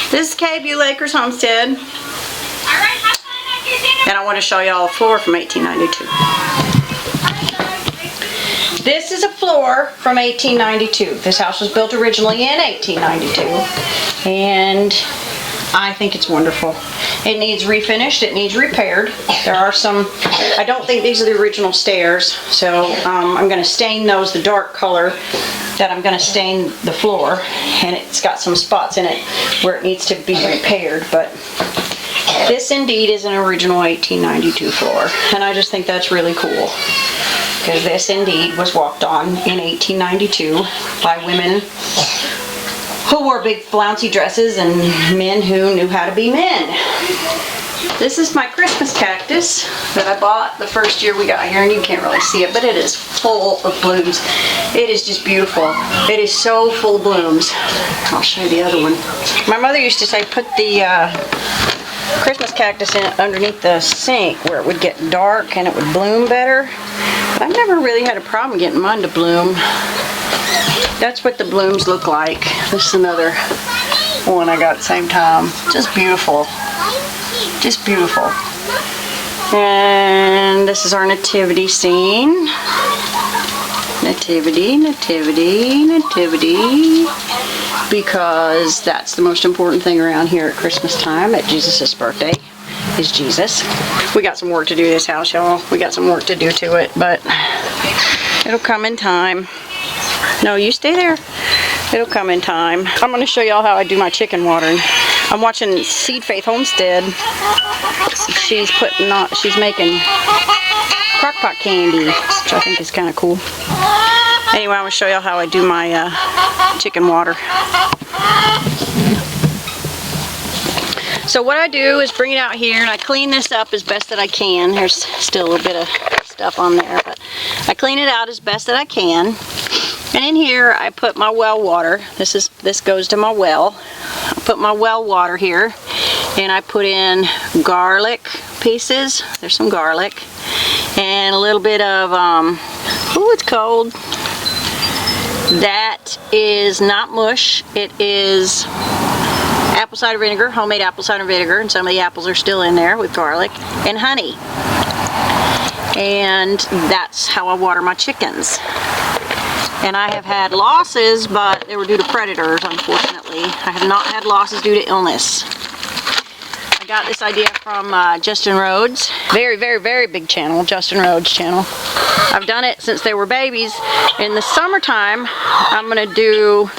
This is Beulah Homestead, and I want to show y'all a floor from 1892. This is a floor from 1892. This house was built originally in 1892, and I think it's wonderful. It needs refinished, it needs repaired. There are some, I don't think these are the original stairs, so I'm going to stain those the dark color that I'm going to stain the floor, and it's got some spots in it where it needs to be repaired, but this indeed is an original 1892 floor, and I just think that's really cool, because this indeed was walked on in 1892 by women who wore big flouncy dresses and men who knew how to be men. This is my Christmas cactus that I bought the first year we got here, and you can't really see it, but it is full of blooms. It is just beautiful. It is so full of blooms. I'll show you the other one. My mother used to say put the Christmas cactus in underneath the sink where it would get dark and it would bloom better. But I've never really had a problem getting mine to bloom. That's what the blooms look like. This is another one I got at the same time. Just beautiful. Just beautiful. And this is our nativity scene. Nativity, nativity, nativity. Because that's the most important thing around here at Christmas time, at Jesus' birthday, is Jesus. We got some work to do to this house, y'all. We got some work to do to it, but it'll come in time. No, you stay there. It'll come in time. I'm going to show y'all how I do my chicken watering. I'm watching Seed Faith Homestead. She's making crockpot candy, which I think is kind of cool. Anyway, I'm going to show y'all how I do my chicken water. So what I do is bring it out here and I clean this up as best that I can. There's still a little bit of stuff on there, but I clean it out as best that I can. And in here I put my well water. This goes to my well. I put my well water here, and I put in garlic pieces. There's some garlic and a little bit of oh, it's cold. That is not mush. It is apple cider vinegar, homemade apple cider vinegar, and some of the apples are still in there with garlic and honey. And that's how I water my chickens. And I have had losses, but they were due to predators, unfortunately. I have not had losses due to illness. I got this idea from Justin Rhodes. Very, very, very big channel, Justin Rhodes channel. I've done it since they were babies. In the summertime, I'm gonna do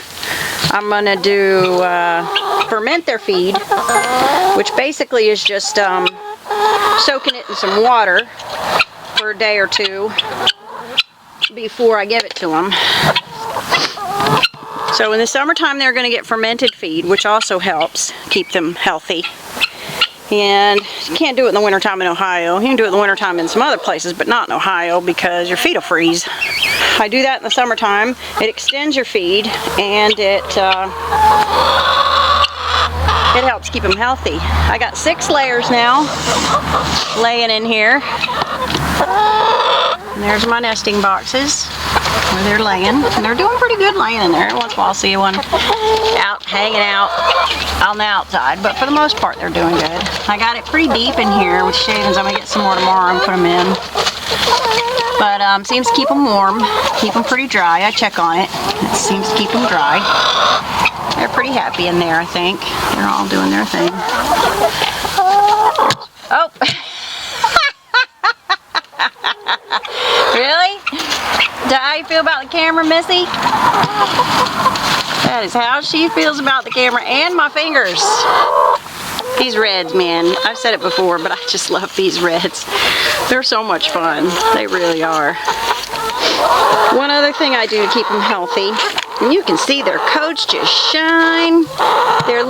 ferment their feed, which basically is just soaking it in some water for a day or two before I give it to them. So in the summertime they're going to get fermented feed, which also helps keep them healthy. And you can't do it in the wintertime in Ohio. You can do it in the wintertime in some other places, but not in Ohio because your feed will freeze. I do that in the summertime. It extends your feed, and it helps keep them healthy. I got 6 layers now laying in here. And there's my nesting boxes where they're laying. And they're doing pretty good laying in there. Once in a while I'll see one out, hanging out on the outside. But for the most part, they're doing good. I got it pretty deep in here with shavings. I'm going to get some more tomorrow and put them in. But seems to keep them warm. Keep them pretty dry. I check on it. It seems to keep them dry. They're pretty happy in there, I think. They're all doing their thing. Oh! Really? How you feel about the camera, Missy? That is how she feels about the camera and my fingers. These reds, man. I've said it before, but I just love these reds. They're so much fun. They really are. One other thing I do to keep them healthy, and you can see their coats just shine. Their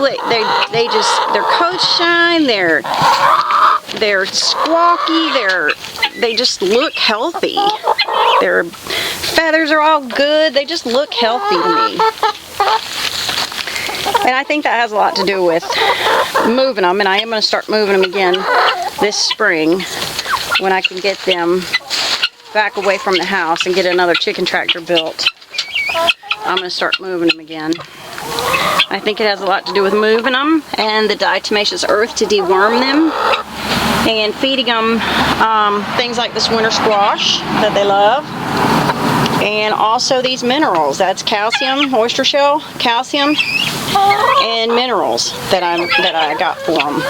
coats shine. They're squawky. They just look healthy. Their feathers are all good. They just look healthy to me. And I think that has a lot to do with moving them, and I am going to start moving them again this spring when I can get them back away from the house and get another chicken tractor built. I'm going to start moving them again. I think it has a lot to do with moving them and the diatomaceous earth to deworm them, and feeding them things like this winter squash that they love, and also these minerals. That's calcium, oyster shell, calcium, and minerals that I got for them.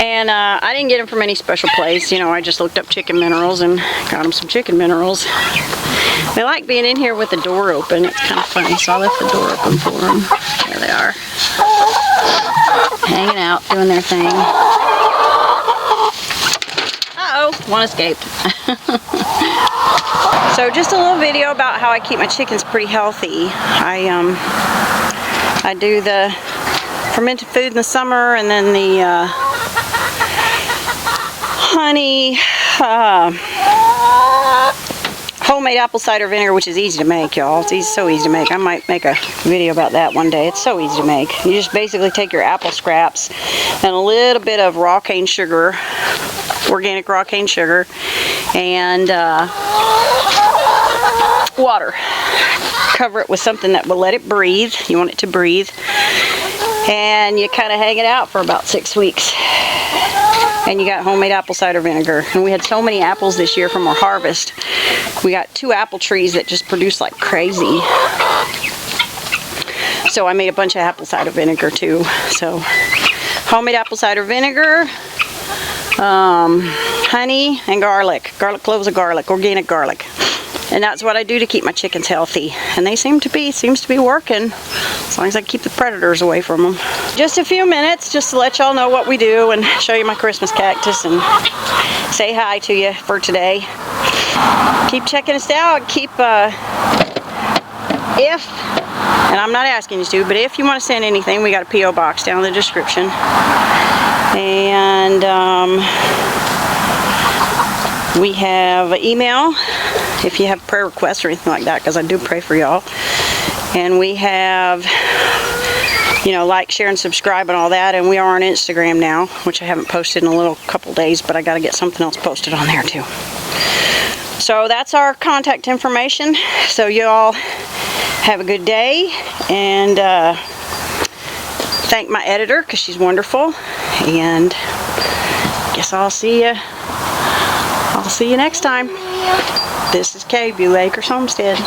And I didn't get them from any special place. You know, I just looked up chicken minerals and got them some chicken minerals. They like being in here with the door open. It's kind of funny, so I left the door open for them. There they are. Hanging out, doing their thing. Uh-oh, one escaped. So just a little video about how I keep my chickens pretty healthy. I do the fermented food in the summer, and then the honey, homemade apple cider vinegar, which is easy to make, y'all. It's so easy to make. I might make a video about that one day. It's so easy to make. You just basically take your apple scraps and a little bit of raw cane sugar, organic raw cane sugar, and water. Cover it with something that will let it breathe. You want it to breathe. And you kind of hang it out for about 6 weeks. And you got homemade apple cider vinegar. And we had so many apples this year from our harvest. We got 2 apple trees that just produced like crazy. So I made a bunch of apple cider vinegar too. So homemade apple cider vinegar, honey, and garlic. Garlic cloves of garlic, organic garlic. And that's what I do to keep my chickens healthy. And they seems to be working, as long as I keep the predators away from them. Just a few minutes just to let y'all know what we do and show you my Christmas cactus and say hi to you for today. Keep checking us out. Keep, and I'm not asking you to, but if you want to send anything, we got a P.O. box down in the description. And we have an email if you have prayer requests or anything like that, because I do pray for y'all. And we have, you know, like, share, and subscribe and all that. And we are on Instagram now, which I haven't posted in a couple days, but I got to get something else posted on there too. So that's our contact information. So you all have a good day, and thank my editor because she's wonderful. And guess I'll see you next time. This is Kay, Beulah Homestead.